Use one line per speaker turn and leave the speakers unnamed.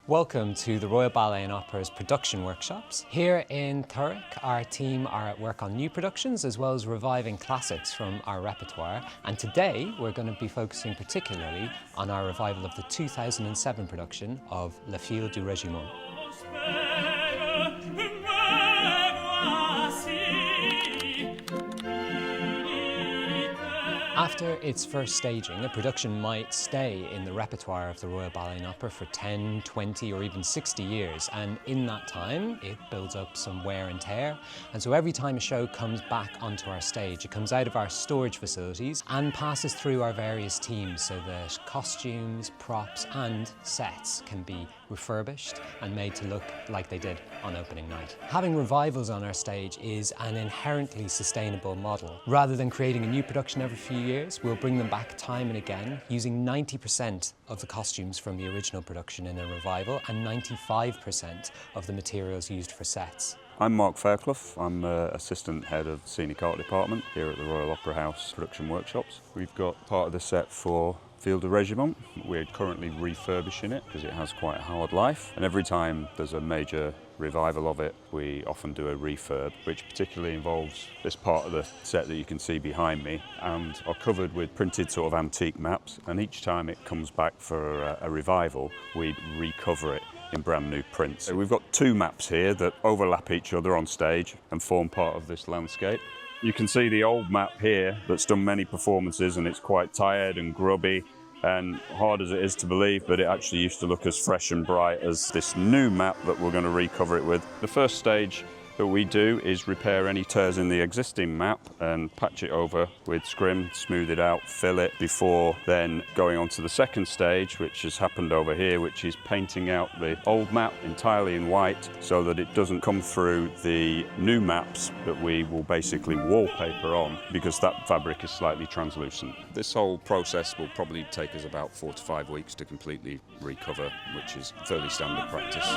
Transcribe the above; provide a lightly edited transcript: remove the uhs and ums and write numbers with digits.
Welcome to the Royal Ballet and Opera's production workshops. Here in Thurrock, our team are at work on new productions as well as reviving classics from our repertoire. And today we're going to be focusing particularly on our revival of the 2007 production of Fille du régiment. After its first staging, a production might stay in the repertoire of the Royal Ballet and Opera for 10, 20 or even 60 years, and in that time it builds up some wear and tear, and so every time a show comes back onto our stage, it comes out of our storage facilities and passes through our various teams so that costumes, props and sets can be refurbished and made to look like they did on opening night. Having revivals on our stage is an inherently sustainable model. Rather than creating a new production every few years, we'll bring them back time and again, using 90% of the costumes from the original production in a revival and 95% of the materials used for sets.
I'm Mark Fairclough. I'm Assistant Head of the Scenic Art Department here at the Royal Opera House Production Workshops. We've got part of the set for Fille du régiment. We're currently refurbishing it because it has quite a hard life, and every time there's a major revival of it, we often do a refurb, which particularly involves this part of the set that you can see behind me and are covered with printed sort of antique maps, and each time it comes back for a revival, we recover it in brand new prints. So we've got two maps here that overlap each other on stage and form part of this landscape. You can see the old map here that's done many performances, and it's quite tired and grubby and hard as it is to believe, but it actually used to look as fresh and bright as this new map that we're going to recover it with. The first stage that we do is repair any tears in the existing map and patch it over with scrim, smooth it out, fill it, before then going on to the second stage, which has happened over here, which is painting out the old map entirely in white so that it doesn't come through the new maps that we will basically wallpaper on, because that fabric is slightly translucent. This whole process will probably take us about 4 to 5 weeks to completely recover, which is fairly standard practice.